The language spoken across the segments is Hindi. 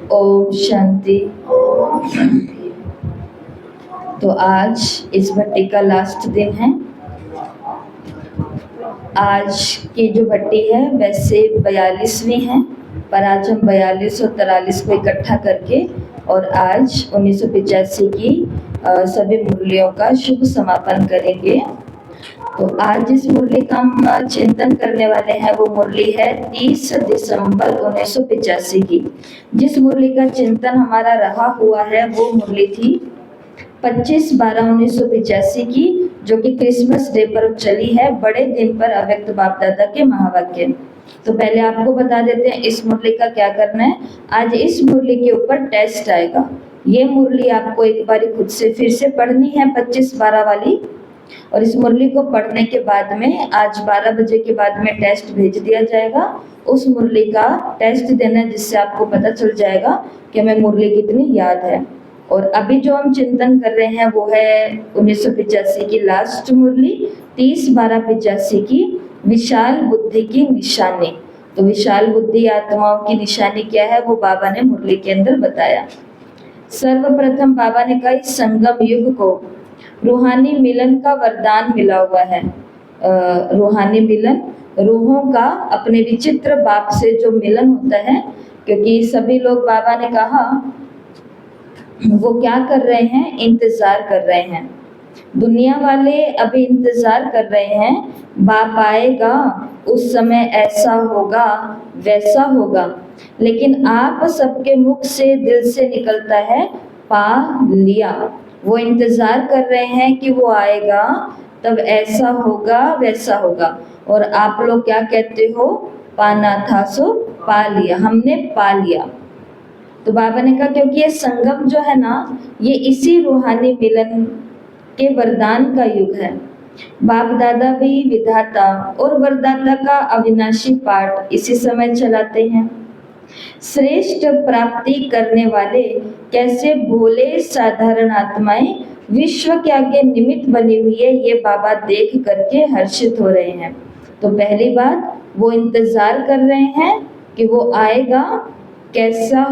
ओम शांति। तो आज इस भट्टी का लास्ट दिन है। आज की जो भट्टी है वैसे 42वीं है, पर आज हम 42 और 43 को इकट्ठा करके और आज 1985 की सभी मुरलियों का शुभ समापन करेंगे। तो आज जिस मुरली का हम चिंतन करने वाले हैं वो मुरली है 30 दिसंबर 1985 की। जिस मुरली का चिंतन हमारा रहा हुआ है वो मुरली थी 25/12/1985 की, जो कि क्रिसमस डे पर चली है, बड़े दिन पर अव्यक्त बाप दादा के महावाक्य। तो पहले आपको बता देते हैं इस मुरली का क्या करना है। आज इस मुरली के ऊपर टेस्ट आएगा। ये मुरली आपको एक बार खुद से फिर से पढ़नी है 25/12 वाली, और इस मुरली को पढ़ने के बाद में आज 12 बजे के बाद में टेस्ट भेज दिया जाएगा। उस मुरली का टेस्ट देना जिससे आपको पता चल जाएगा कि हमें मुरली कितनी याद है। और अभी जो हम चिंतन कर रहे हैं वो है 1985 की लास्ट मुरली 30/12/85 की, विशाल बुद्धि की निशानी। तो विशाल बुद्धि आत्माओं की निशानी क्या है वो बाबा ने मुरली के अंदर बताया। सर्वप्रथम बाबा ने कहा इस संगम युग को रूहानी मिलन का वरदान मिला हुआ है। रूहानी मिलन, रूहों का अपने विचित्र बाप से जो मिलन होता है, क्योंकि सभी लोग बाबा ने कहा वो क्या कर रहे हैं, इंतजार कर रहे हैं। दुनिया वाले अभी इंतजार कर रहे हैं बाप आएगा, उस समय ऐसा होगा वैसा होगा, लेकिन आप सबके मुख से दिल से निकलता है पा लिया। वो इंतजार कर रहे हैं कि वो आएगा तब ऐसा होगा वैसा होगा, और आप लोग क्या कहते हो, पाना था सो पा लिया, हमने पा लिया। तो बाबा ने कहा क्योंकि ये संगम जो है ना, ये इसी रूहानी मिलन के वरदान का युग है। बाप दादा भी विधाता और वरदाता का अविनाशी पाठ इसी समय चलाते हैं। श्रेष्ठ प्राप्ति करने वाले कैसे भोले साधारण आत्माएं विश्व के आगे निमित्त बनी हुई है, ये बाबा देख करके हर्षित हो रहे हैं। तो पहली बात, वो इंतजार कर रहे हैं कि वो आएगा, कैसा,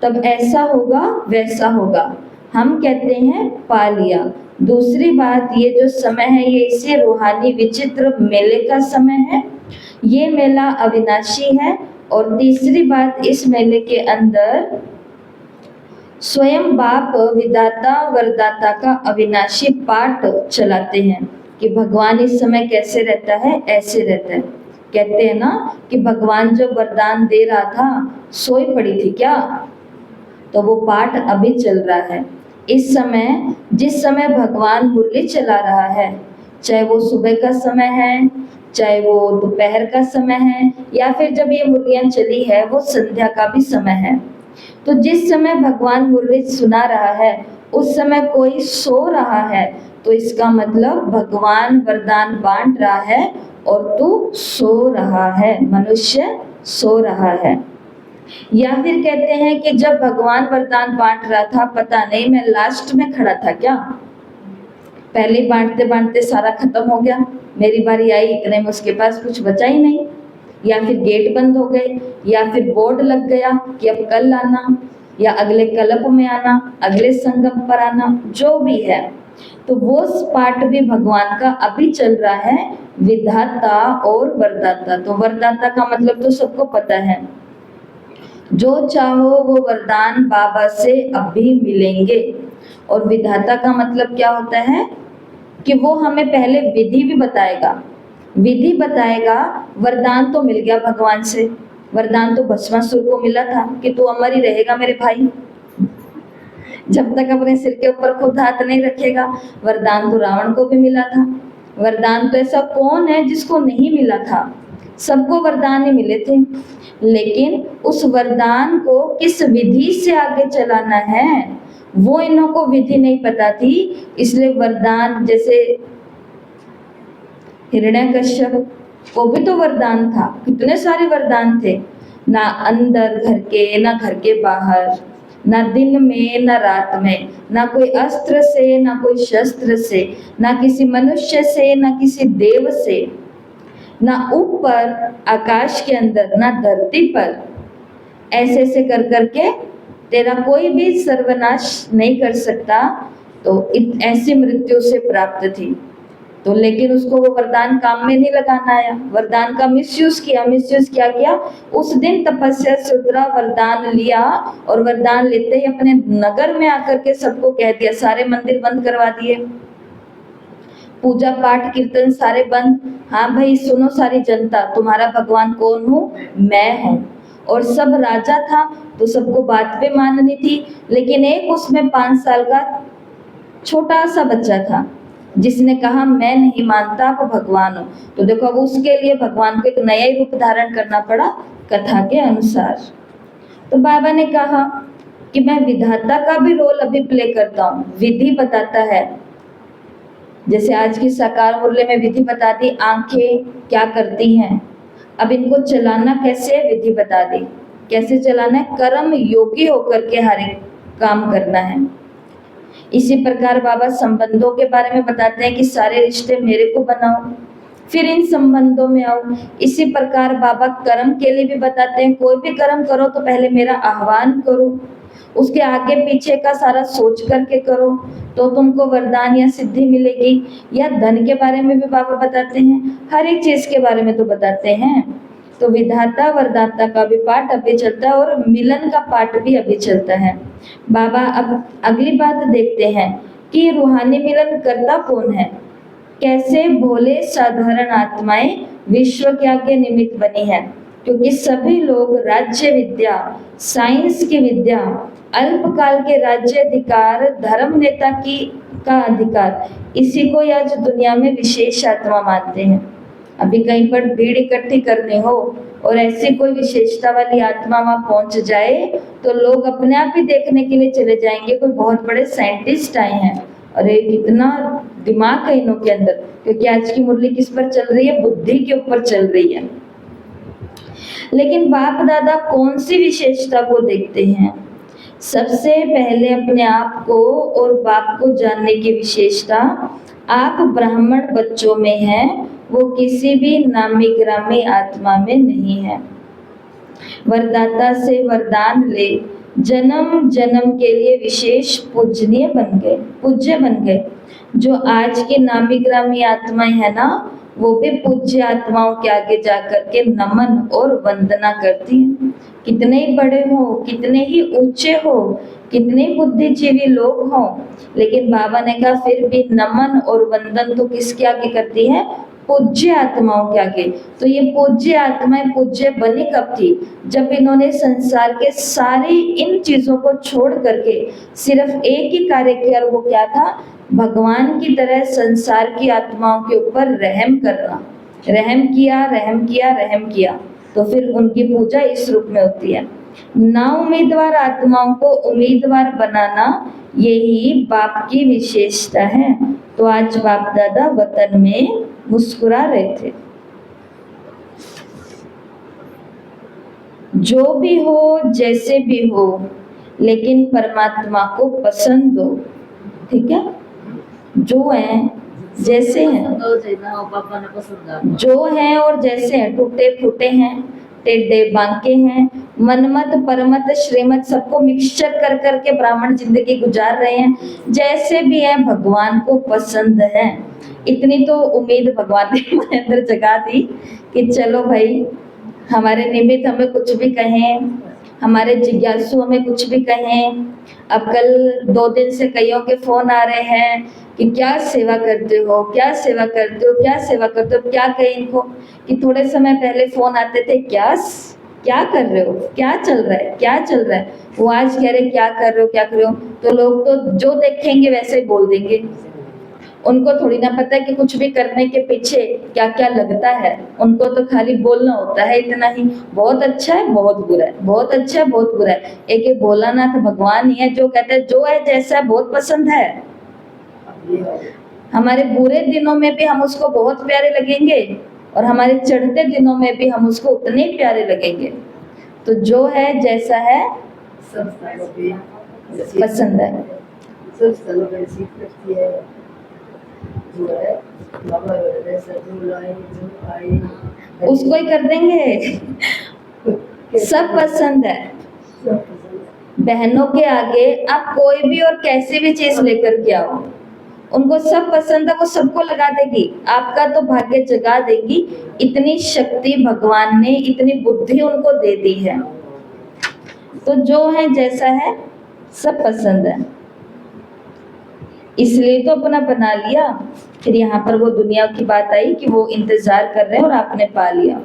तब ऐसा होगा वैसा होगा, हम कहते हैं पा लिया। दूसरी बात, ये जो समय है ये इसी रूहानी विचित्र मेले का समय है, ये मेला अविनाशी है। और तीसरी बात, इस मेले के अंदर स्वयं बाप विधाता वरदाता का अविनाशी पाठ चलाते हैं कि भगवान इस समय कैसे रहता है, ऐसे रहता है। कहते हैं ना कि भगवान जो वरदान दे रहा था सोई पड़ी थी क्या, तो वो पाठ अभी चल रहा है। इस समय जिस समय भगवान मुरली चला रहा है, चाहे वो सुबह का समय है, चाहे वो दोपहर का समय है, या फिर जब ये मुरलियां चली है वो संध्या का भी समय है। तो जिस समय भगवान मुरली सुना रहा है उस समय कोई सो रहा है, तो इसका मतलब भगवान वरदान बांट रहा है और तू सो रहा है, मनुष्य सो रहा है। या फिर कहते हैं कि जब भगवान वरदान बांट रहा था, पता नहीं मैं लास्ट में खड़ा था क्या, पहले बांटते बांटते सारा खत्म हो गया, मेरी बारी आई, इतने में उसके पास कुछ बचा ही नहीं, या फिर गेट बंद हो गए, या फिर बोर्ड लग गया कि अब कल आना, या अगले कल्प में आना, अगले संगम पर आना, जो भी है। तो वो पाठ भी भगवान का अभी चल रहा है, विधाता और वरदाता। तो वरदाता का मतलब तो सबको पता है, जो चाहो वो वरदान बाबा से अभी मिलेंगे। और विधाता का मतलब क्या होता है कि वो हमें पहले विधि भी बताएगा, विधि बताएगा। वरदान तो मिल गया भगवान से, वरदान तो भस्मासुर को मिला था कि तू अमर ही रहेगा मेरे भाई, जब तक अपने सिर के ऊपर खुद हाथ नहीं रखेगा। वरदान तो रावण को भी मिला था। वरदान तो ऐसा कौन है जिसको नहीं मिला था, सबको वरदान ही मिले थे, लेकिन उस वरदान को किस विधि से आगे चलाना है वो इन्हों को विधि नहीं पता थी। इसलिए वरदान, जैसे हिरण्यकश्यप को भी तो वरदान था, कितने सारे वरदान थे, ना अंदर घर के ना घर के बाहर, ना दिन में ना रात में, ना कोई अस्त्र से ना कोई शस्त्र से, ना किसी मनुष्य से ना किसी देव से, ना ऊपर आकाश के अंदर ना धरती पर, ऐसे ऐसे कर करके तेरा कोई भी सर्वनाश नहीं कर सकता। तो ऐसी मृत्यु से प्राप्त थी। तो लेकिन उसको वो वरदान काम में नहीं लगाना आया, वरदान का मिसयूज किया। मिसयूज क्या किया? उस दिन तपस्या से उतरा, वरदान लिया और वरदान लेते ही अपने नगर में आकर के सबको कह दिया, सारे मंदिर बंद करवा दिए, पूजा पाठ कीर्तन सारे बंद। हाँ भाई सुनो सारी जनता, तुम्हारा भगवान कौन हूँ? मैं हूँ। और सब राजा था तो सबको बात पे माननी थी, लेकिन एक उसमें 5 साल का छोटा सा बच्चा था जिसने कहा मैं नहीं मानता, आप भगवान हो। तो देखो अब उसके लिए भगवान को एक नया ही रूप धारण करना पड़ा कथा के अनुसार। तो बाबा ने कहा कि मैं विधाता का भी रोल अभी प्ले करता हूँ, विधि बताता है। जैसे आज की साकार मुरली में विधि बता दी, आंखें क्या करती हैं, अब इनको चलाना कैसे है विधि बता दी, कैसे चलाना है, कर्म योगी होकर के हर एक काम करना है। इसी प्रकार बाबा संबंधों के बारे में बताते हैं कि सारे रिश्ते मेरे को बनाओ, फिर इन संबंधों में आओ। इसी प्रकार बाबा कर्म के लिए भी बताते हैं, कोई भी कर्म करो तो पहले मेरा आह्वान करो, उसके आगे पीछे का सारा सोच करके करो, तो तुमको वरदान या सिद्धि मिलेगी। या धन के बारे में भी बाबा बताते हैं, हर एक चीज के बारे में तो बताते हैं। तो विधाता वरदाता का भी पाठ अभी चलता है और मिलन का पाठ भी अभी चलता है। बाबा अब अगली बात देखते हैं कि रूहानी मिलन करता कौन है, कैसे भोले साधारण आत्माएं विश्व क्या के निमित्त बनी है। क्योंकि सभी लोग राज्य विद्या, साइंस की विद्या, अल्पकाल के राज्य अधिकार, धर्म नेता की का अधिकार, इसी को आज दुनिया में विशेष आत्मा मानते हैं। अभी कहीं पर भीड़ इकट्ठी करनी हो और ऐसी कोई विशेषता वाली आत्मा वहां पहुंच जाए तो लोग अपने आप ही देखने के लिए चले जाएंगे, कोई बहुत बड़े साइंटिस्ट आए हैं, अरे कितना दिमाग है इनों के अंदर। क्योंकि आज की मुरली किस पर चल रही है? बुद्धि के ऊपर चल रही है। लेकिन बाप दादा कौन सी विशेषता को देखते हैं? सबसे पहले अपने आप को और बाप को जानने की विशेषता आप ब्राह्मण बच्चों में है, वो किसी भी नामी ग्रामी आत्मा में नहीं है। वरदाता से वरदान ले जन्म जन्म के लिए विशेष पूजनीय बन गए, पूज्य बन गए। जो आज की नामी ग्रामी आत्माएं है ना, वो भी पूज्य आत्माओं के आगे जाकर के नमन और वंदना करती हैं। कितने ही बड़े हो, कितने ही ऊंचे हो, कितने बुद्धिजीवी लोग हों, लेकिन बाबा ने कहा फिर भी नमन और वंदन तो किसके आगे करती है? पूज्य आत्माओं के आगे। तो ये पूज्य आत्माएं पूज्य बनी कब थी? जब इन्होंने संसार के सारी इन चीजों को छोड़ करके सिर्फ एक ही कार्य किया, और वो क्या था? भगवान की तरह संसार की आत्माओं के ऊपर रहम करना। रहम किया, रहम किया, रहम किया, तो फिर उनकी पूजा इस रूप में होती है। ना उम्मीदवार आत्माओं को उम्मीदवार बनाना, यही बाप की विशेषता है। तो आज बाप दादा वतन में मुस्कुरा रहे थे। जो भी हो, जैसे भी हो, लेकिन परमात्मा को पसंद हो। ठीक है? जो है जैसे हैं, जो हैं और जैसे हैं, टूटे फूटे हैं, टेढ़े बांके हैं, मनमत परमत श्रीमत सबको मिक्सचर कर करके ब्राह्मण जिंदगी गुजार रहे हैं। जैसे भी हैं भगवान को पसंद है। इतनी तो उम्मीद भगवान ने हमारे अंदर जगा दी कि चलो भाई, हमारे निमित्त हमें कुछ भी कहें, हमारे जिज्ञासु हमें कुछ भी कहें। अब कल 2 दिन से कईयों के फोन आ रहे हैं कि क्या सेवा करते हो, क्या सेवा करते हो, क्या सेवा करते हो। क्या कहें इनको कि थोड़े समय पहले फोन आते थे, क्या कर रहे हो, क्या चल रहा है, क्या चल रहा है। वो आज कह रहे क्या कर रहे हो, क्या कर रहे हो। तो लोग तो जो देखेंगे वैसे ही बोल देंगे। उनको थोड़ी ना पता है कि कुछ भी करने के पीछे क्या क्या लगता है। उनको तो खाली बोलना होता है इतना ही, बहुत अच्छा है, बहुत बुरा है, बहुत अच्छा है, बहुत बुरा है। एक ये भोलानाथ भगवान ही है जो कहते हैं जो है जैसा है बहुत पसंद है। हमारे बुरे दिनों में भी हम उसको बहुत प्यारे लगेंगे और हमारे चढ़ते दिनों में भी हम उसको उतने ही प्यारे लगेंगे। तो जो है जैसा है पसंद है। उसको ही कर देंगे, सब पसंद है। बहनों के आगे आप कोई भी और कैसी भी चीज लेकर के आओ, उनको सब पसंद है, वो सबको लगा देगी, आपका तो भाग्य जगा देगी। इतनी शक्ति भगवान ने, इतनी बुद्धि उनको दे दी है। तो जो है जैसा है सब पसंद है, इसलिए तो अपना बना लिया। फिर यहाँ पर वो दुनिया की बात आई कि वो इंतजार कर रहे हैं और आपने पा लिया।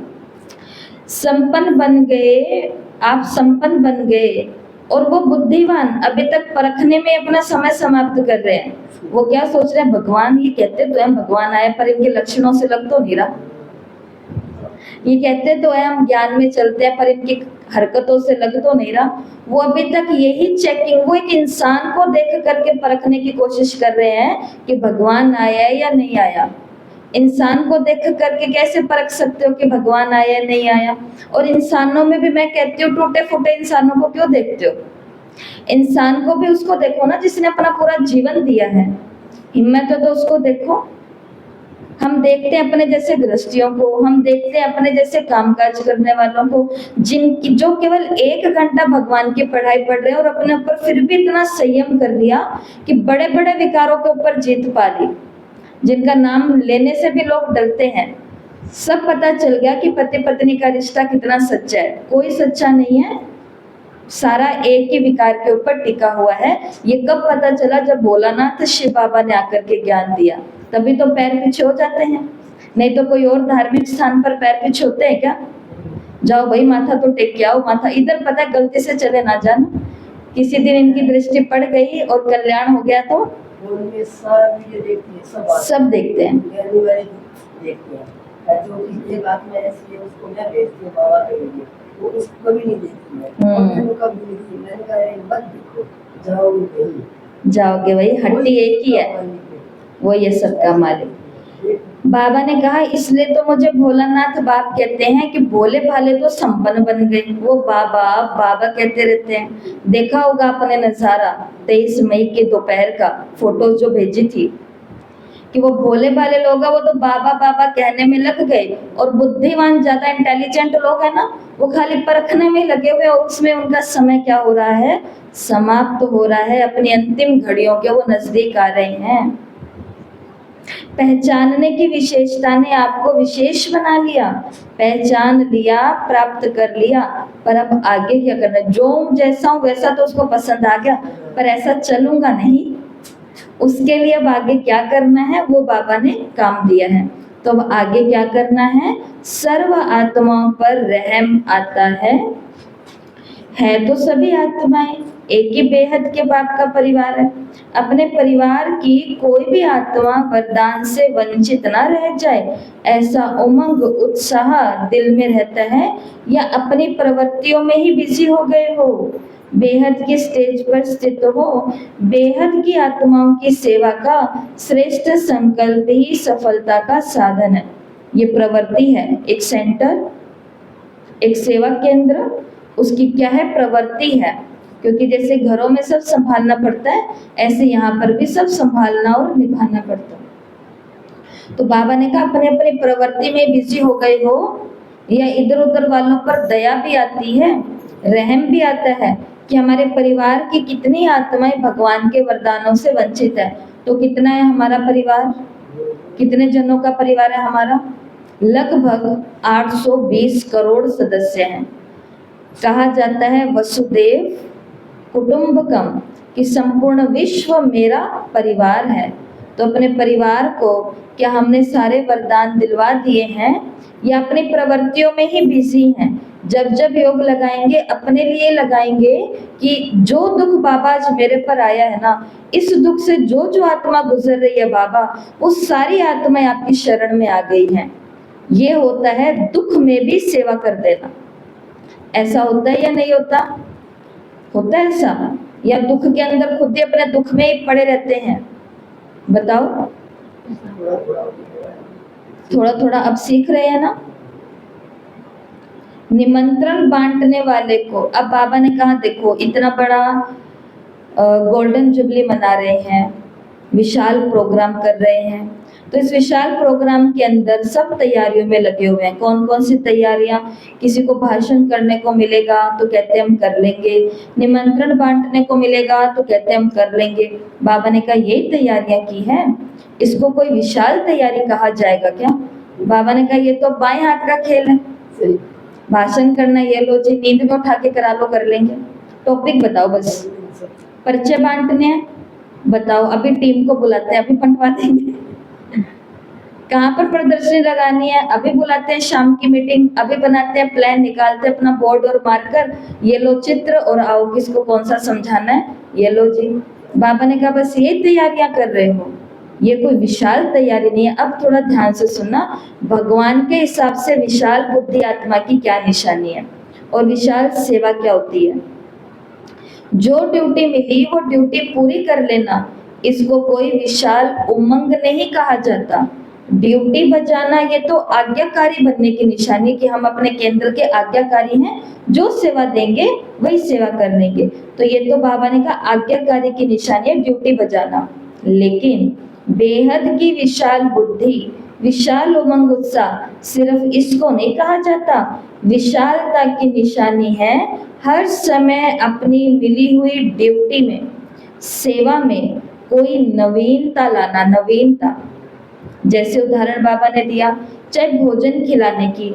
संपन्न बन गए, आप संपन्न बन गए, और वो बुद्धिवान अभी तक परखने में अपना समय समाप्त कर रहे हैं। वो क्या सोच रहे हैं, भगवान ये कहते तो हम भगवान आए पर इनके लक्षणों से लग तो नहीं रहा, ये कहते तो है हम ज्ञान में चलते हैं पर इनकी हरकतों से लग तो नहीं रहा। वो अभी तक यही चेकिंग, वो एक इंसान को देख करके परखने की कोशिश कर रहे हैं कि भगवान आया या नहीं आया। इंसान को देख करके कैसे परख सकते हो कि भगवान आया नहीं आया? और इंसानों में भी मैं कहती हूँ, टूटे फूटे इंसानों को क्यों देखते हो? इंसान को भी उसको देखो ना जिसने अपना पूरा जीवन दिया है, हिम्मत है तो उसको देखो। हम देखते हैं अपने जैसे गृहस्थियों को, हम देखते हैं अपने जैसे कामकाज करने वालों को, जिनकी जो केवल 1 घंटा भगवान की पढ़ाई पढ़ रहे हैं और अपने ऊपर फिर भी इतना संयम कर लिया कि बड़े बड़े विकारों के ऊपर जीत पा ली, जिनका नाम लेने से भी लोग डरते हैं। सब पता चल गया कि पति पत्नी का रिश्ता कितना सच्चा है, कोई सच्चा नहीं है, सारा एक ही विकार के ऊपर टिका हुआ है। ये कब पता चला? जब भोलानाथ शिव बाबा ने आकर के ज्ञान दिया, तभी तो पैर पीछे हो जाते हैं, नहीं तो कोई और धार्मिक स्थान पर पैर पीछे होते हैं क्या? जाओ भाई माथा तो टेक के आओ, माथा इधर पता है गलती से चले ना जाना, किसी दिन इनकी दृष्टि पड़ गई और कल्याण हो गया तो सब देखते हैं। जाओगे भाई, हड्डी एक ही है, वो ये सबका मालिक। बाबा ने कहा इसलिए तो मुझे भोलानाथ बाप कहते हैं कि भोले भाले तो संपन्न बन गए। वो बाबा बाबा कहते रहते हैं। देखा होगा आपने नजारा 23 मई के दोपहर का, फोटो जो भेजी थी कि वो भोले भाले लोग हैं, वो तो बाबा बाबा कहने में लग गए, और बुद्धिमान ज्यादा इंटेलिजेंट लोग हैं ना, वो खाली परखने में लगे हुए, और उसमें उनका समय क्या हो रहा है, समाप्त हो रहा है, अपनी अंतिम घड़ियों के वो नजदीक आ रहे हैं। पहचानने की विशेषता ने आपको विशेष बना लिया, पहचान लिया, प्राप्त कर लिया, पर अब आगे क्या करना है? जो जैसा हूं वैसा तो उसको पसंद आ गया, पर ऐसा चलूंगा नहीं, उसके लिए अब आगे क्या करना है वो बाबा ने काम दिया है। तो अब आगे क्या करना है? सर्व आत्माओं पर रहम आता है तो सभी आत्माएं एक ही बेहद के बाप का परिवार है। अपने परिवार की कोई भी आत्मा वरदान से वंचित ना रह जाए, ऐसा उमंग उत्साह दिल में रहता है, या अपनी प्रवृत्तियों में ही बिजी हो गए हो, बेहद की स्टेज पर स्थित हो। बेहद की आत्माओं की सेवा का श्रेष्ठ संकल्प ही सफलता का साधन है। ये प्रवृत्ति है, एक सेंटर, एक सेवा केंद्र, उसकी क्या है? प्रवृत्ति है। क्योंकि जैसे घरों में सब संभालना पड़ता है, ऐसे यहाँ पर भी सब संभालना और निभाना पड़ता है। तो बाबा ने कहा अपने अपनी प्रवृत्ति में बिजी हो गए हो, या इधर उधर वालों पर दया भी आती है, रहम भी आता है कि हमारे परिवार की कितनी आत्माएं भगवान के वरदानों से वंचित है। तो कितना है हमारा परिवार? कितने जनों का परिवार है हमारा? लगभग 820 करोड़ सदस्य हैं। कहा जाता है वसुदेव कुटुंबकम, कि संपूर्ण विश्व मेरा परिवार है। तो अपने परिवार को क्या हमने सारे वरदान दिलवा दिए हैं, या अपनी प्रवृत्तियों में ही बिजी हैं? जब जब योग लगाएंगे अपने लिए लगाएंगे कि जो दुख बाबा आज मेरे पर आया है ना, इस दुख से जो जो आत्मा गुजर रही है बाबा, वो सारी आत्माएं आपकी शरण में आ गई हैं। ये होता है दुख में भी सेवा कर देना। ऐसा होता है या नहीं होता? होता है ऐसा, या दुख के अंदर खुद ही अपने दुख में ही पड़े रहते हैं? बताओ। थोड़ा थोड़ा अब सीख रहे हैं ना। निमंत्रण बांटने वाले को, अब बाबा ने कहा देखो इतना बड़ा गोल्डन जुबली मना रहे हैं, विशाल प्रोग्राम कर रहे हैं, तो इस विशाल प्रोग्राम के अंदर सब तैयारियों में लगे हुए हैं। कौन कौन सी तैयारियां? किसी को भाषण करने को मिलेगा तो कहते हैं हम कर लेंगे, निमंत्रण बांटने को मिलेगा तो कहते हैं हम कर लेंगे। बाबा ने कहा यही तैयारियां की है, इसको कोई विशाल तैयारी कहा जाएगा क्या? बाबा ने कहा ये तो बाएं हाथ का खेल है, भाषण करना ये लो जी, नींद में उठा के करा लो, कर लेंगे। टॉपिक बताओ, बस पर्चे बांटने हैं, बताओ अभी टीम को बुलाते हैं, अभी बंटवा देंगे। कहाँ पर प्रदर्शनी लगानी है, अभी बुलाते हैं, शाम की मीटिंग, अभी बनाते हैं प्लान, निकालते हैं अपना बोर्ड और मार्कर, ये लो चित्र और आओ किसको कौन सा समझाना है, ये लो जी। बाबा ने कहा बस ये तैयारियां कर रहे हो, ये कोई विशाल तैयारी नहीं है। अब थोड़ा ध्यान से सुनना, भगवान के हिसाब से विशाल बुद्धि आत्मा की क्या निशानी है और विशाल सेवा क्या होती है। जो ड्यूटी मिली वो ड्यूटी पूरी कर लेना, इसको कोई विशाल उमंग नहीं कहा जाता। ड्यूटी बजाना ये तो आज्ञाकारी बनने की निशानी कि हम अपने केंद्र के आज्ञाकारी हैं, जो सेवा देंगे वही सेवा कर लेंगे। तो ये तो बाबा ने कहा आज्ञाकारी की निशानी है ड्यूटी बजाना। लेकिन बेहद की विशाल बुद्धि, विशाल उमंग उत्साह, सिर्फ इसको नहीं कहा जाता। विशालता की निशानी है हर समय अपनी मिली हुई ड्यूटी में, सेवा में कोई नवीनता लाना। नवीनता जैसे उदाहरण बाबा ने दिया, चाहे भोजन खिलाने की,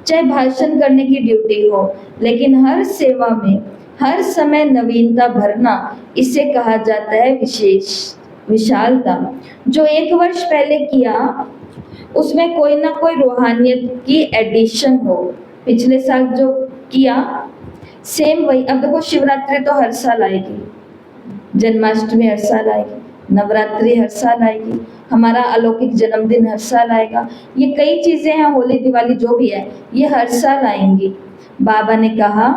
चाहे भाषण करने की ड्यूटी हो, लेकिन हर सेवा में हर समय नवीनता भरना, इसे कहा जाता है विशेष विशालता। जो 1 वर्ष पहले किया उसमें कोई ना कोई रूहानियत की एडिशन हो, पिछले साल जो किया सेम वही। अब देखो शिवरात्रि तो हर साल आएगी, जन्माष्टमी हर साल आएगी, नवरात्रि हर साल आएगी, हमारा अलौकिक जन्मदिन हर साल आएगा, ये कई चीजें हैं, होली दिवाली जो भी है ये हर साल आएंगी। बाबा ने कहा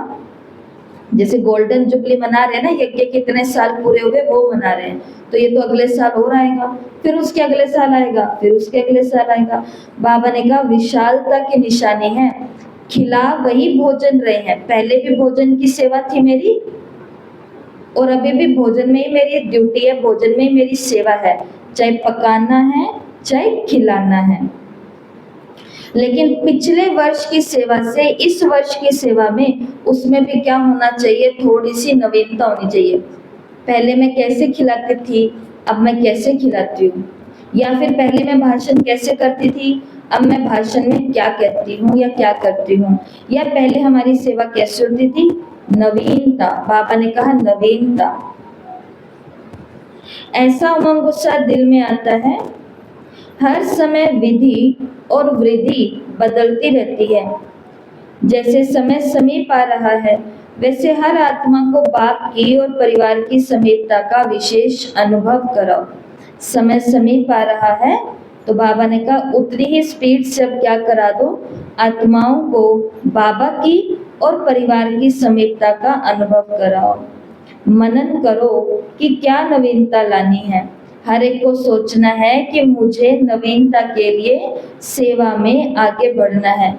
जैसे गोल्डन जुबली मना रहे हैं ना, यज्ञ के कितने साल पूरे हुए वो मना रहे हैं, तो ये तो अगले साल और आएगा, फिर उसके अगले साल आएगा, फिर उसके अगले साल आएगा। बाबा ने कहा विशालता की निशानी है, खिला वही भोजन रहे हैं, पहले भी भोजन की सेवा थी मेरी और अभी भी भोजन में ही मेरी ड्यूटी है, भोजन में ही मेरी सेवा है, चाहे पकाना है चाहे खिलाना है। लेकिन पिछले वर्ष की सेवा से इस वर्ष की सेवा में उसमें भी क्या होना चाहिए, थोड़ी सी नवीनता होनी चाहिए। पहले मैं कैसे खिलाती थी, अब मैं कैसे खिलाती हूँ, या फिर पहले मैं भाषण कैसे करती थी, अब मैं भाषण में क्या कहती हूँ या क्या करती हूँ, या पहले हमारी सेवा कैसे होती थी। नवीनता, बाबा ने कहा नवीनता। ऐसा उमंग उत्साह दिल में आता है, हर समय विधि और वृद्धि बदलती रहती है। जैसे समय समीप आ रहा है वैसे हर आत्मा को बाप की और परिवार की समीपता का विशेष अनुभव कराओ। समय समीप आ रहा है तो बाबा ने कहा उतनी ही स्पीड से अब क्या करा दो, आत्माओं को बाबा की और परिवार की समीपता का अनुभव कराओ। मनन करो कि क्या नवीनता लानी है। हर एक को सोचना है कि मुझे नवीनता के लिए सेवा में आगे बढ़ना है।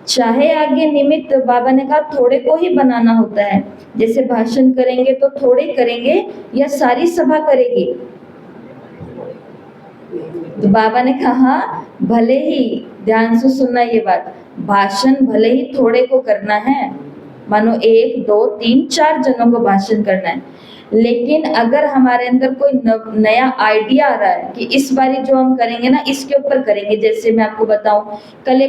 चाहे आगे निमित्त, बाबा ने कहा थोड़े को ही बनाना होता है। जैसे भाषण करेंगे तो थोड़े करेंगे या सारी सभा करेगी। तो बाबा ने कहा भले ही, ध्यान से सुनना ये बात, भाषण भले ही थोड़े को करना है, मानो 1 2 3 4 जनों को भाषण करना है, लेकिन अगर हमारे अंदर कोई नया आइडिया आ रहा है कि इस बारी जो हम करेंगे ना इसके ऊपर करेंगे। जैसे मैं आपको बताऊं, कल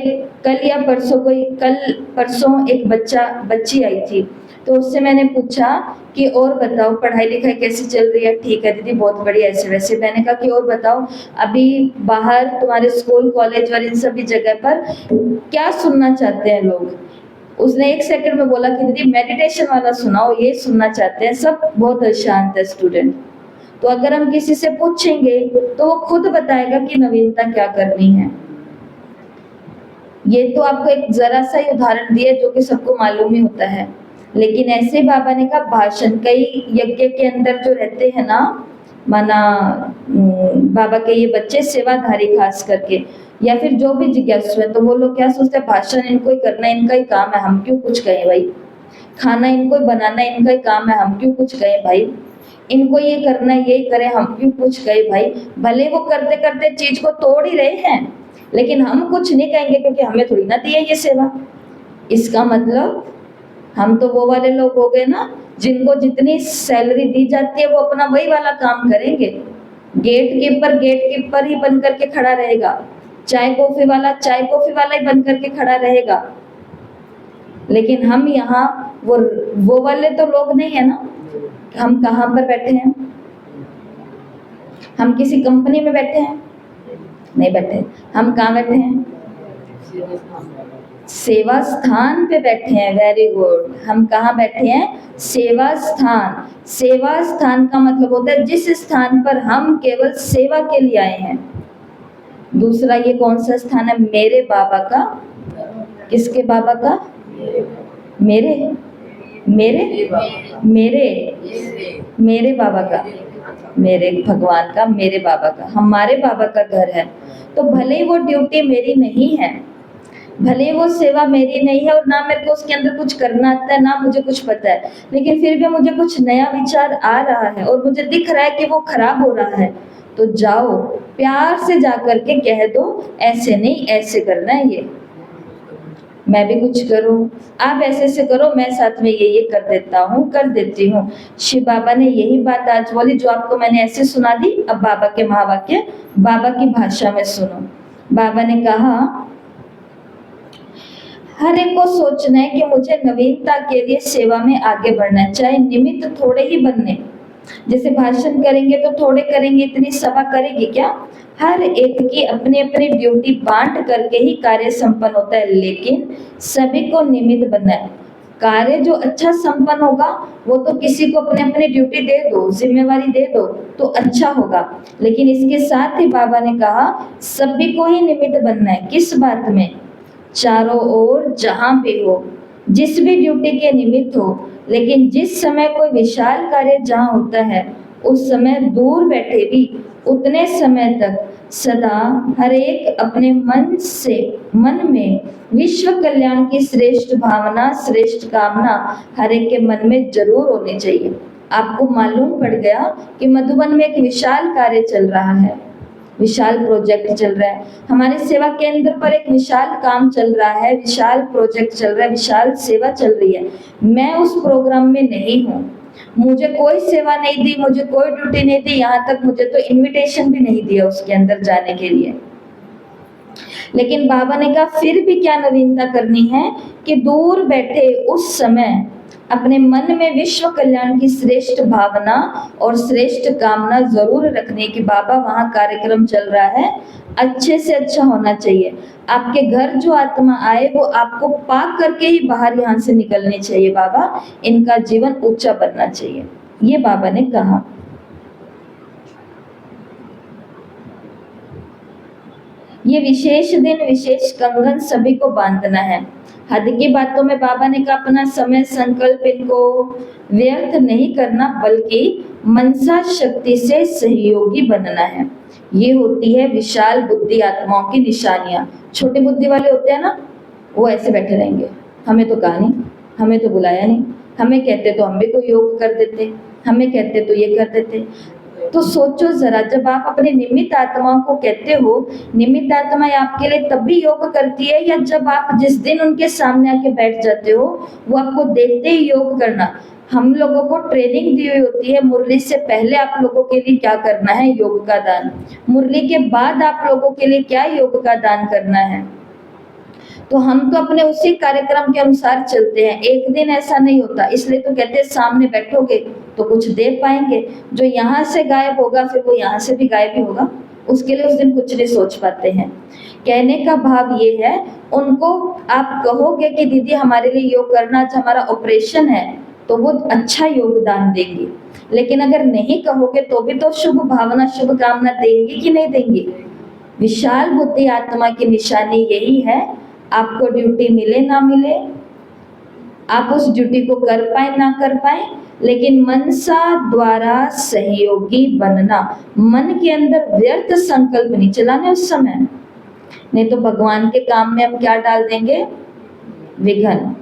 परसों एक बच्ची आई थी, तो उससे मैंने पूछा कि और बताओ पढ़ाई लिखाई कैसी चल रही है। ठीक है दीदी बहुत बढ़िया, ऐसे वैसे। मैंने कहा कि और बताओ अभी बाहर तुम्हारे स्कूल कॉलेज और इन सभी जगह पर क्या सुनना चाहते हैं लोग। उसने 1 सेकंड में बोला कि दीदी मेडिटेशन वाला सुनाओ, ये सुनना चाहते हैं सब, बहुत शांत है स्टूडेंट। तो अगर हम किसी से पूछेंगे तो वो खुद बताएगा कि नवीनता क्या करनी है। ये तो आपको एक जरा सा ही उदाहरण दिया जो कि सबको मालूम ही होता है, लेकिन ऐसे बाबा ने कहा भाषण, कई यज्ञ के अंदर जो रहते हैं ना, माना बाबा के ये बच्चे सेवाधारी खास करके, या फिर जो भी जिज्ञासु है, तो वो लोग क्या सोचते हैं भाषण इनको ही करना, इनका ही काम है, हम क्यों कुछ कहें भाई। खाना इनको ही बनाना, इनका ही काम है, हम क्यों कुछ कहें भाई। इनको ये करना है, यही करें, हम क्यों कुछ कहे भाई? भले वो करते करते चीज को तोड़ ही रहे हैं, लेकिन हम कुछ नहीं कहेंगे क्योंकि हमें थोड़ी ना दी है ये सेवा। इसका मतलब हम तो वो वाले लोग हो गए ना जिनको जितनी सैलरी दी जाती है वो अपना वही वाला काम करेंगे। गेट कीपर ही बन करके खड़ा रहेगा, चाय कॉफी वाला ही बन करके खड़ा रहेगा। लेकिन हम यहाँ वो वाले तो लोग नहीं है ना। हम कहाँ पर बैठे हैं? हम किसी कंपनी में बैठे हैं? नहीं बैठे। हम कहाँ बैठे हैं? सेवा स्थान पे बैठे हैं। Very good. हम कहाँ बैठे हैं? सेवा स्थान। सेवा स्थान का मतलब होता है जिस स्थान पर हम केवल सेवा के लिए आए हैं। दूसरा, ये कौन सा स्थान है? मेरे बाबा का। किसके बाबा का? मेरे मेरे मेरे मेरे बाबा का, मेरे भगवान का, मेरे बाबा का, हमारे बाबा का घर है। तो भले ही वो ड्यूटी मेरी नहीं है, भले वो सेवा मेरी नहीं है और ना मेरे को उसके अंदर कुछ करना आता है, ना मुझे कुछ पता है, लेकिन फिर भी मुझे कुछ नया विचार आ रहा है और मुझे दिख रहा है कि वो खराब हो रहा है, तो जाओ प्यार से जा करके कह दो ऐसे नहीं, ऐसे करना है, ये मैं भी कुछ करूं, आप ऐसे से करो, मैं साथ में ये कर देता हूँ, कर देती हूँ। शिव बाबा ने यही बात आज बोली जो आपको मैंने ऐसे सुना दी। अब बाबा के महावाक्य बाबा की भाषा में सुनो। बाबा ने कहा, हर एक को सोचना है कि मुझे नवीनता के लिए सेवा में आगे बढ़ना है, चाहे निमित्त थोड़े ही बनने। जैसे भाषण करेंगे तो थोड़े करेंगे, इतनी सभा करेगी क्या? हर एक की अपनी अपनी ड्यूटी बांट करके ही कार्य संपन्न होता है, लेकिन सभी को निमित्त बनना है। कार्य जो अच्छा संपन्न होगा वो तो किसी को अपने अपने ड्यूटी दे दो, जिम्मेवारी दे दो तो अच्छा होगा, लेकिन इसके साथ ही बाबा ने कहा सभी को ही निमित्त बनना है। किस बात में? चारों ओर जहां भी हो, जिस भी ड्यूटी के निमित्त हो, लेकिन जिस समय कोई विशाल कार्य जहां होता है उस समय दूर बैठे भी उतने समय तक सदा हर एक अपने मन में विश्व कल्याण की श्रेष्ठ भावना, श्रेष्ठ कामना हर एक के मन में जरूर होनी चाहिए। आपको मालूम पड़ गया कि मधुबन में एक विशाल कार्य चल रहा है, विशाल प्रोजेक्ट चल रहा है, हमारे सेवा केंद्र पर एक विशाल काम चल रहा है, विशाल प्रोजेक्ट चल रहा है, विशाल सेवा चल रही है। मैं उस प्रोग्राम में नहीं हूँ, मुझे कोई सेवा नहीं दी, मुझे कोई ड्यूटी नहीं दी, यहाँ तक मुझे तो इनविटेशन भी नहीं दिया उसके अंदर जाने के लिए। लेकिन बाबा ने कहा फिर भी क्या नवीनता करनी है कि दूर बैठे उस समय अपने मन में विश्व कल्याण की श्रेष्ठ भावना और श्रेष्ठ कामना जरूर रखने की। बाबा वहाँ कार्यक्रम चल रहा है, अच्छे से अच्छा होना चाहिए। आपके घर जो आत्मा आए वो आपको पाक करके ही बाहर यहाँ से निकलनी चाहिए। बाबा, इनका जीवन ऊंचा बनना चाहिए, ये बाबा ने कहा। ये विशेष दिन, विशेष कंगन सभी को बांधना है। हद की बातों में बाबा ने कहा अपना समय संकल्प इनको व्यर्थ नहीं करना, बल्कि मनसा शक्ति से सहयोगी बनना है। ये होती है विशाल बुद्धि आत्माओं की निशानियां। छोटी बुद्धि वाले होते हैं ना, वो ऐसे बैठे रहेंगे, हमें तो कहा नहीं, हमें तो बुलाया नहीं, हमें कहते तो हम भी कोई योग कर देते, हमें कहते तो ये कर देते। तो सोचो जरा, जब आप अपने निमित्त आत्माओं को कहते हो, निमित्त आत्माएं आपके लिए तब भी योग करती है या जब आप जिस दिन उनके सामने आके बैठ जाते हो वो आपको देखते ही योग करना। हम लोगों को ट्रेनिंग दी हुई होती है, मुरली से पहले आप लोगों के लिए क्या करना है, योग का दान, मुरली के बाद आप लोगों के लिए क्या योग का दान करना है। तो हम तो अपने उसी कार्यक्रम के अनुसार चलते हैं, एक दिन ऐसा नहीं होता, इसलिए तो कहते हैं सामने बैठोगे तो कुछ दे पाएंगे, जो यहाँ से गायब होगा फिर वो यहाँ से भी गायब ही होगा, उसके लिए उस दिन कुछ नहीं सोच पाते हैं। कहने का भाव ये है, उनको आप कहोगे कि दीदी हमारे लिए योग करना, आज हमारा ऑपरेशन है, तो वो अच्छा योगदान देंगी, लेकिन अगर नहीं कहोगे तो भी तो शुभ भावना, शुभ कामना देंगी कि नहीं देंगी। विशाल बुद्धि आत्मा की निशानी यही है, आपको ड्यूटी मिले ना मिले, आप उस ड्यूटी को कर पाए ना कर पाए, लेकिन मनसा द्वारा सहयोगी बनना, मन के अंदर व्यर्थ संकल्प नहीं चलाने उस समय, नहीं तो भगवान के काम में हम क्या डाल देंगे, विघन।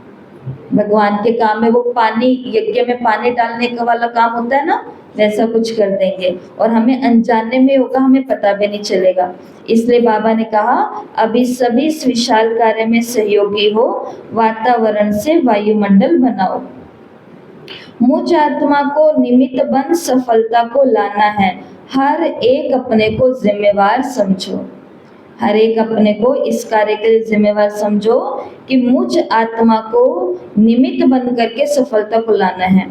भगवान के काम में वो पानी, यज्ञ में पानी डालने का वाला काम होता है ना, वैसा कुछ कर देंगे और हमें अनजाने में होगा, हमें पता भी नहीं चलेगा। इसलिए बाबा ने कहा अभी सभी इस विशाल कार्य में सहयोगी हो, वातावरण से वायुमंडल बनाओ। मुझ आत्मा को निमित्त बन सफलता को लाना है, हर एक अपने को जिम्मेवार समझो। हर एक अपने को इस कार्य के लिए जिम्मेवार समझो कि मुझ आत्मा को निमित्त बन करके सफलता को लाना है।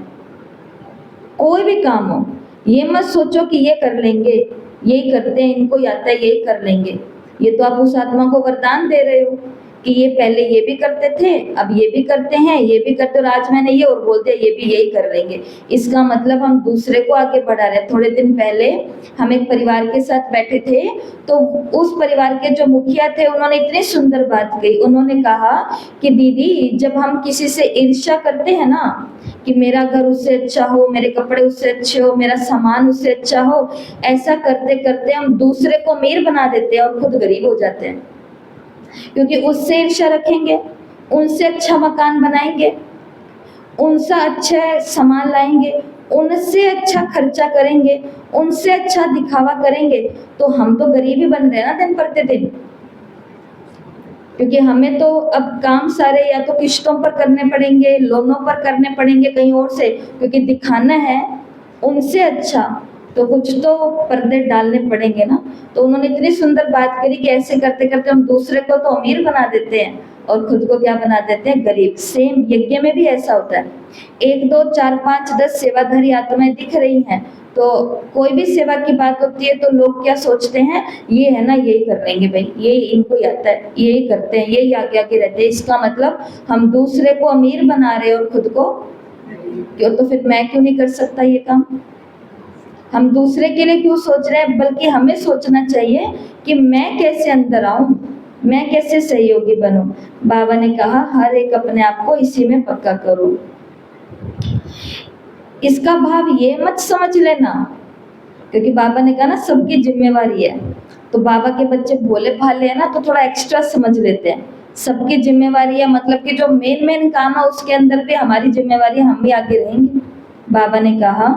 कोई भी काम हो, ये मत सोचो कि ये कर लेंगे, यही करते हैं, इनको आता है यही कर लेंगे। ये तो आप उस आत्मा को वरदान दे रहे हो कि ये पहले ये भी करते थे, अब ये भी करते हैं, ये भी करते, और आज मैंने ये और बोल दिया ये भी यही कर लेंगे। इसका मतलब हम दूसरे को आगे बढ़ा रहे हैं। थोड़े दिन पहले हम एक परिवार के साथ बैठे थे, तो उस परिवार के जो मुखिया थे उन्होंने इतनी सुंदर बात कही। उन्होंने कहा कि दीदी, जब हम किसी से ईर्ष्या करते हैं ना कि मेरा घर उससे अच्छा हो, मेरे कपड़े उससे अच्छे हो, मेरा सामान उससे अच्छा हो, ऐसा करते करते हम दूसरे को अमीर बना देते हैं और खुद गरीब हो जाते हैं। क्योंकि उससे ईर्ष्या रखेंगे, उनसे अच्छा मकान बनाएंगे, उनसे अच्छा सामान लाएंगे, उनसे अच्छा खर्चा करेंगे, उनसे अच्छा दिखावा करेंगे, तो हम तो गरीब ही बन रहे हैं ना दिन प्रतिदिन। क्योंकि हमें तो अब काम सारे या तो किश्तों पर करने पड़ेंगे, लोनों पर करने पड़ेंगे, कहीं और से, क्योंकि दिखाना है उनसे अच्छा, तो कुछ तो पर्दे डालने पड़ेंगे ना। तो उन्होंने इतनी सुंदर बात करी कि ऐसे करते करते हम दूसरे को तो अमीर बना देते हैं और खुद को क्या बना देते हैं, गरीब। सेम यज्ञ में भी ऐसा होता है। 1 2 4 5 10 सेवाधारी आत्माएं दिख रही हैं, तो कोई भी सेवा की बात होती है तो लोग क्या सोचते हैं, ये है ना यही कर लेंगे भाई, ये इनको आता है, यही करते हैं, यही आगे आगे रहते हैं। इसका मतलब हम दूसरे को अमीर बना रहे हैं और खुद को क्यों, तो फिर मैं क्यों नहीं कर सकता ये काम? हम दूसरे के लिए क्यों सोच रहे हैं, बल्कि हमें सोचना चाहिए कि मैं कैसे अंदर आऊं, मैं कैसे सहयोगी बनूं। बाबा ने कहा हर एक अपने आप को इसी में पक्का करो। इसका भाव ये मत समझ लेना, क्योंकि बाबा ने कहा ना सबकी जिम्मेवारी है, तो बाबा के बच्चे भोले भाले हैं ना, तो थोड़ा एक्स्ट्रा समझ लेते हैं। सबकी जिम्मेवारी है मतलब कि जो मेन काम है उसके अंदर भी हमारी जिम्मेवारी, हम भी आगे रहेंगे। बाबा ने कहा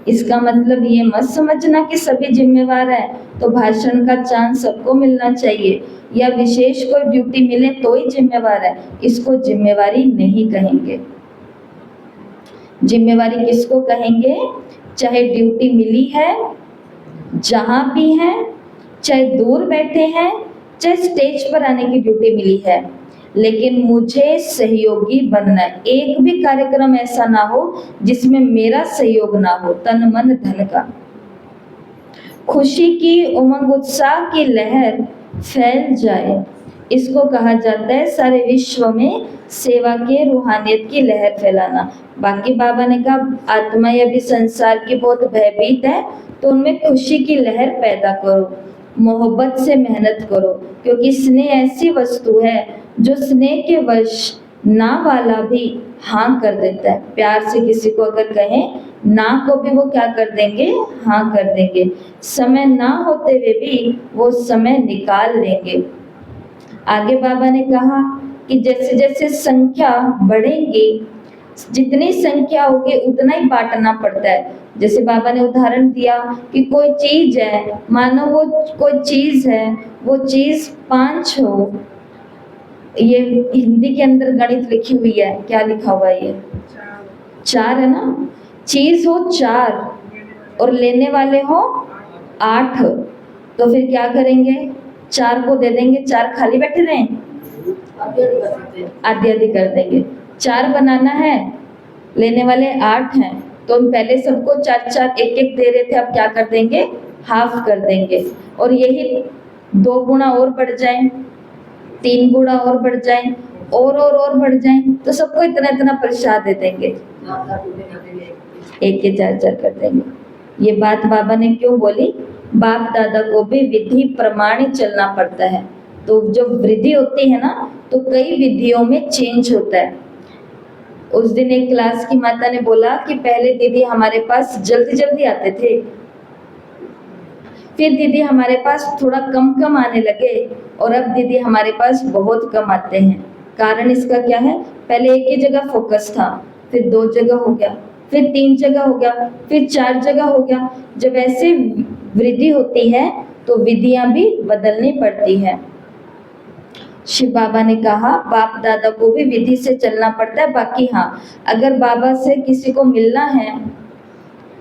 इसका मतलब ये मत समझना कि सभी जिम्मेवार है तो भाषण का चांस सबको मिलना चाहिए या विशेष कोई ड्यूटी मिले तो ही जिम्मेवार है, इसको जिम्मेवारी नहीं कहेंगे। जिम्मेवारी किसको कहेंगे? चाहे ड्यूटी मिली है, जहां भी है, चाहे दूर बैठे हैं, चाहे स्टेज पर आने की ड्यूटी मिली है, लेकिन मुझे सहयोगी बनना है। एक भी कार्यक्रम ऐसा ना हो जिसमें मेरा सहयोग ना हो, तन मन धन का। खुशी की उमंग उत्साह की लहर फैल जाए, इसको कहा जाता है सारे विश्व में सेवा के रूहानियत की लहर फैलाना। बाकी बाबा ने कहा आत्मा या भी संसार की बहुत भयभीत है, तो उनमें खुशी की लहर पैदा करो, मोहब्बत से मेहनत करो, क्योंकि स्नेह ऐसी वस्तु है जो स्नेह के वश ना वाला भी हाँ कर देता है। प्यार से किसी को अगर कहें ना को भी वो क्या कर देंगे, हाँ कर देंगे। समय ना होते हुए भी वो समय निकाल लेंगे। आगे बाबा ने कहा कि जैसे जैसे संख्या बढ़ेगी, जितनी संख्या होगी उतना ही बांटना पड़ता है। जैसे बाबा ने उदाहरण दिया कि कोई चीज है, मानो वो कोई चीज है, वो चीज 5 हो, ये हिंदी के अंदर गणित लिखी हुई है, क्या लिखा हुआ है ये 4 है ना, चीज हो 4 और लेने वाले हो 8, तो फिर क्या करेंगे, 4 को दे देंगे, 4 खाली बैठे रहें, आधी आधी कर देंगे। 4 बनाना है, लेने वाले 8 हैं, तो हम पहले सबको 4 1 1 दे रहे थे, अब क्या कर देंगे, हाफ कर देंगे। और यही 2 गुना और बढ़ जाए, 3 गुना और बढ़ जाए, और बढ़ जाए, तो सबको इतना इतना प्रसाद दे देंगे, 1 के 4 कर देंगे। ये बात बाबा ने क्यों बोली? बाप दादा को भी विधि प्रमाण चलना पड़ता है। तो जब वृद्धि होती है ना, तो कई विधियों में चेंज होता है। उस दिन एक क्लास की माता ने बोला कि पहले दीदी हमारे पास जल्दी जल्दी आते थे, फिर दीदी हमारे पास थोड़ा कम कम आने लगे, और अब दीदी हमारे पास बहुत कम आते हैं। कारण इसका क्या है? पहले एक ही जगह फोकस था, फिर 2 जगह हो गया, फिर 3 जगह हो गया, फिर 4 जगह हो गया। जब ऐसे वृद्धि होती है तो विधियां भी बदलनी पड़ती है। शिव बाबा ने कहा बाप दादा को भी विधि से चलना पड़ता है। बाकी हाँ, अगर बाबा से किसी को मिलना है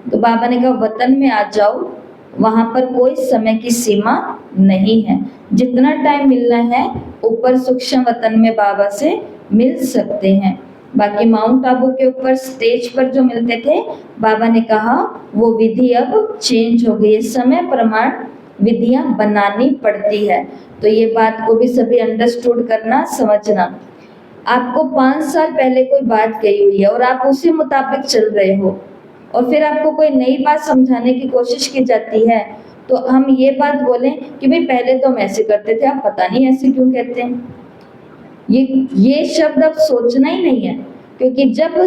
तो बाबा ने कहा वतन में आ जाओ, वहां पर कोई समय की सीमा नहीं है, जितना टाइम मिलना है ऊपर सूक्ष्म वतन में बाबा से मिल सकते हैं। बाकी माउंट आबू के ऊपर स्टेज पर जो मिलते थे, बाबा ने कहा वो विधि अब चेंज हो गई है, समय प्रमाण विधियां बनानी पड़ती है। तो ये बात को भी सभी अंडरस्टूड करना, समझना। आपको 5 साल पहले कोई बात कही हुई है और आप उसी मुताबिक चल रहे हो, और फिर आपको कोई नई बात समझाने की कोशिश की जाती है, तो हम ये बात बोलें कि भाई पहले तो हम ऐसे करते थे, आप पता नहीं ऐसे क्यों कहते हैं। ये शब्द अब सोचना ही नहीं है, क्योंकि जब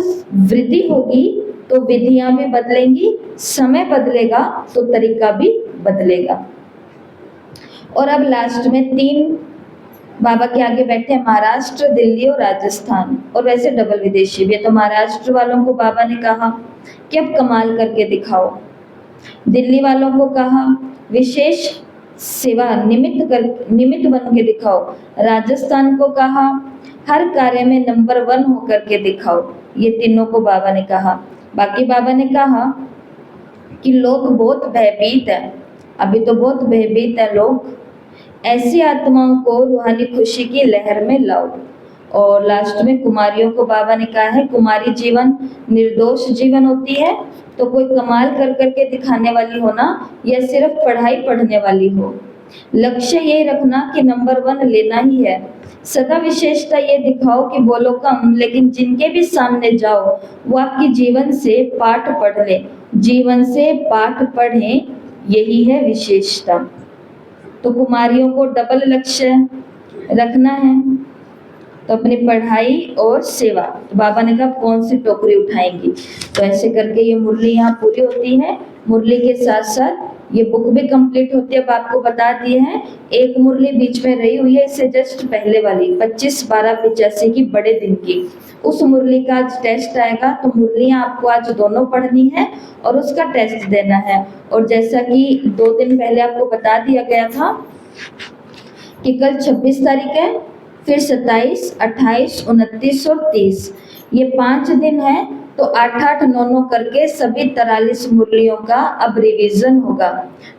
वृद्धि होगी तो विधियां भी बदलेंगी, समय बदलेगा तो तरीका भी बदलेगा। और अब लास्ट में 3 बाबा के आगे बैठे हैं, महाराष्ट्र, दिल्ली और राजस्थान, और वैसे डबल विदेशी भी है। तो महाराष्ट्र वालों को बाबा ने कहा कि अब कमाल करके दिखाओ, दिल्ली वालों को कहा विशेष सेवा निमित्त बन के दिखाओ, राजस्थान को कहा हर कार्य में नंबर 1 होकर के दिखाओ। ये तीनों को बाबा ने कहा। बाकी बाबा ने कहा कि लोग बहुत भयभीत है, अभी तो बहुत भयभीत है लोग, ऐसी आत्माओं को रूहानी खुशी की लहर में लाओ। और लास्ट में कुमारियों को बाबा ने कहा है कुमारी जीवन निर्दोष जीवन होती है, तो कोई कमाल कर करके दिखाने वाली हो ना, या सिर्फ पढ़ाई पढ़ने वाली हो। लक्ष्य ये रखना कि नंबर 1 लेना ही है। सदा विशेषता ये दिखाओ कि बोलो कम, लेकिन जिनके भी सामने जाओ वो आपकी जीवन से पाठ पढ़ ले, जीवन से पाठ पढ़ें, यही है विशेषता। तो कुमारियों को डबल लक्ष्य रखना है, तो अपनी पढ़ाई और सेवा। तो बाबा ने कहा कौन सी टोकरी उठाएंगी, तो ऐसे करके ये मुरली यहाँ पूरी होती है। मुरली के साथ साथ ये बुक भी कंप्लीट होती है। अब आपको बता दिए हैं, एक मुरली बीच में रही हुई है, इससे जस्ट पहले वाली 25/12/85 की बड़े दिन की, उस मुरली का आज टेस्ट आएगा। तो मुरलियाँ आपको आज दोनों पढ़नी है और उसका टेस्ट देना है। और जैसा कि 2 दिन पहले आपको बता दिया गया था कि कल 26 तारीख है, फिर 27, 28, 29 और 30, ये 5 दिन है। तो 8-8, 9-9 करके सभी 43 मुरलियों का अब रिवीजन होगा।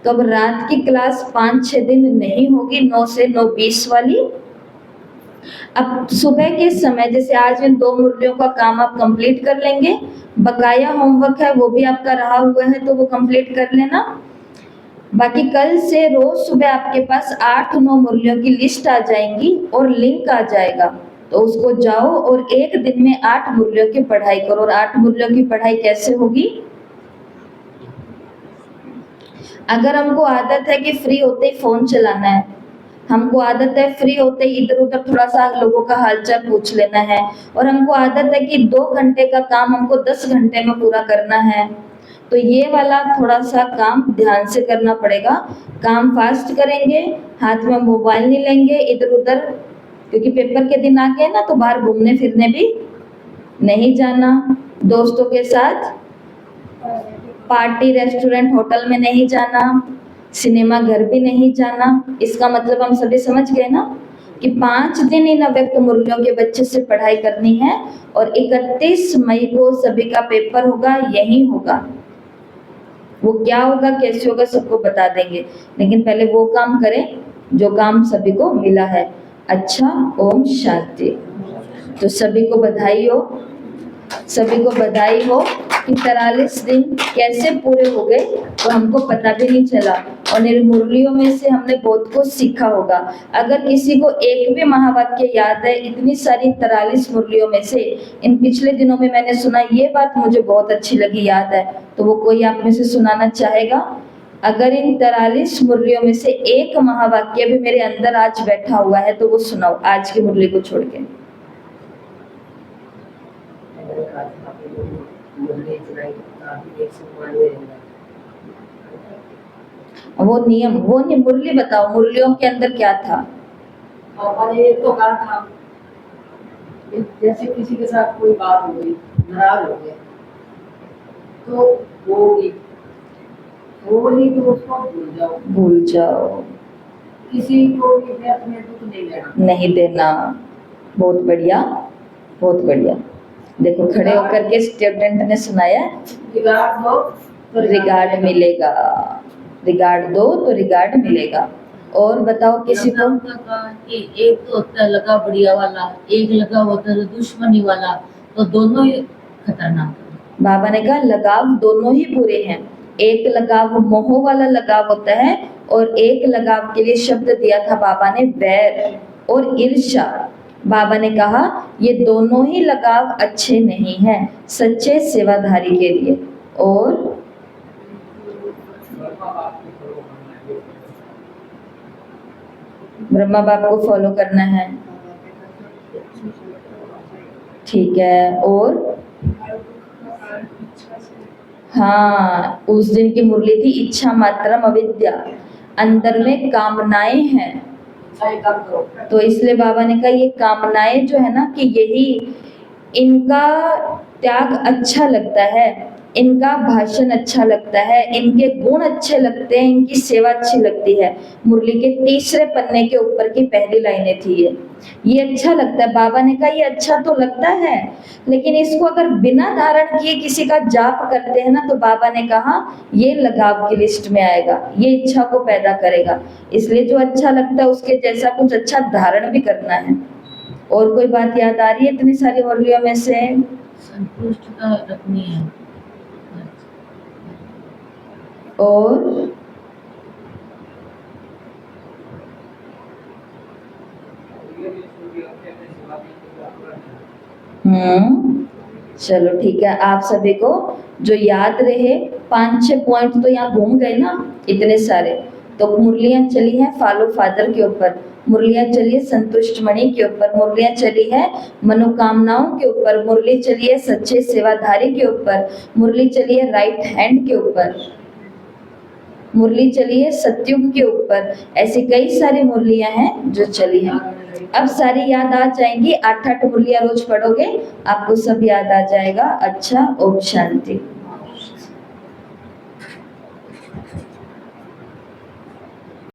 तो अब रात की क्लास 5-6 दिन नहीं होगी, 9 से 9:20 वाली। अब सुबह के समय, जैसे आज इन 2 मुरलियों का काम आप कंप्लीट कर लेंगे, बकाया होमवर्क है वो भी आपका रहा हुआ है तो वो कंप्लीट कर लेना। बाकी कल से रोज सुबह आपके पास 8-9 मुरलियों की लिस्ट आ जाएंगी और लिंक आ जाएगा, तो उसको जाओ और एक दिन में 8 मुरलियों की पढ़ाई करो। और 8 मुरलियों की पढ़ाई कैसे होगी? अगर हमको आदत है कि फ्री होते ही फोन चलाना है, हमको आदत है फ्री होते ही इधर उधर थोड़ा सा लोगों का हालचाल पूछ लेना है, और हमको आदत है कि 2 घंटे का काम हमको 10 घंटे में पूरा करना है, तो ये वाला थोड़ा सा काम ध्यान से करना पड़ेगा। काम फास्ट करेंगे, हाथ में मोबाइल नहीं लेंगे इधर उधर, क्योंकि पेपर के दिन आ गए ना, तो बाहर घूमने फिरने भी नहीं जाना, दोस्तों के साथ पार्टी रेस्टोरेंट होटल में नहीं जाना, सिनेमा घर भी नहीं जाना। इसका मतलब हम सभी समझ गए ना कि 5 दिन इन अव्यक्त मुरलियों के बच्चे से पढ़ाई करनी है, और 31 मई को सभी का पेपर होगा, यही होगा। वो क्या होगा कैसे होगा सबको बता देंगे, लेकिन पहले वो काम करें जो काम सभी को मिला है। अच्छा, ओम शांति। तो सभी को बधाई हो, सभी को बधाई हो कि 43 दिन कैसे पूरे हो गए तो हमको पता भी नहीं चला, और इन मुरलियों में से हमने बहुत कुछ सीखा होगा। अगर किसी को एक भी महावाक्य याद है इतनी सारी 43 मुरलियों में से, इन पिछले दिनों में मैंने सुना, ये बात मुझे बहुत अच्छी लगी, याद है, तो वो कोई आप में से सुनाना चाहेगा? अगर इन 43 मुरलियों में से एक महावाक्य भी मेरे अंदर आज बैठा हुआ है तो वो सुनाओ, आज की मुरली को छोड़ के। वो नियम, वो नहीं, मुरली बताओ, मुरलियों के अंदर क्या था? पापा ने तो कहा था जैसे किसी के साथ कोई बात हो गई, नाराज हो गए, तो होगी होली तो उसको भूल जाओ। भूल जाओ, किसी को भी व्यर्थ में दुख नहीं लेना। नहीं देना। बहुत बढ़िया, बहुत बढ़िया। देखो खड़े होकर के स्टूडेंट ने सुनाया, रिगार्ड दो तो रिगार्ड मिलेगा, रिगार्ड दो तो रिगार्ड मिलेगा। और बताओ किसी को। कि एक तो होता है लगा बढ़िया वाला, एक लगा होता है दुश्मनी वाला, तो दोनों ही खतरनाक है। बाबा ने कहा लगाव दोनों ही बुरे हैं। एक लगाव मोह वाला लगाव होता है और एक लगाव के लिए शब्द दिया था बाबा ने वैर और ईर्ष्या। बाबा ने कहा ये दोनों ही लगाव अच्छे नहीं हैं सच्चे सेवाधारी के लिए। और ब्रह्मा बाप को फॉलो करना है, ठीक है। और हाँ, उस दिन की मुरली थी इच्छा मात्रम अविद्या, अंदर में कामनाएं हैं। तो इसलिए बाबा ने कहा ये कामनाएं जो है ना कि यही इनका त्याग अच्छा लगता है, इनका भाषण अच्छा लगता है, इनके गुण अच्छे लगते हैं, इनकी सेवा अच्छी लगती है। मुरली के तीसरे पन्ने के ऊपर की पहली लाइनें थी ये अच्छा लगता है। बाबा ने कहा ये अच्छा तो लगता है, लेकिन इसको अगर बिना धारण किए किसी का जाप करते हैं ना, तो बाबा ने कहा ये लगाव की लिस्ट में आएगा, ये इच्छा को पैदा करेगा। इसलिए जो अच्छा लगता है उसके जैसा कुछ अच्छा धारण भी करना है। और कोई बात याद आ रही है इतनी सारी मुरलियों में से? संतुष्टता रखनी है। और चलो ठीक है, आप सभी को जो याद रहे 5-6 पॉइंट तो यहाँ घूम गए ना इतने सारे। तो मुरलियां चली हैं फॉलो फादर के ऊपर, मुरलियां चली है संतुष्ट मणि के ऊपर, मुरलियां चली है मनोकामनाओं के ऊपर, मुरली चली है सच्चे सेवाधारी के ऊपर, मुरली चली है राइट हैंड के ऊपर, मुरली चली है सत्युग के ऊपर। ऐसी कई सारी मुरलियां हैं जो चली हैं। अब सारी याद आ जाएंगी, 8-8 मुरलियां रोज पढ़ोगे आपको सब याद आ जाएगा। अच्छा, ओम शांति।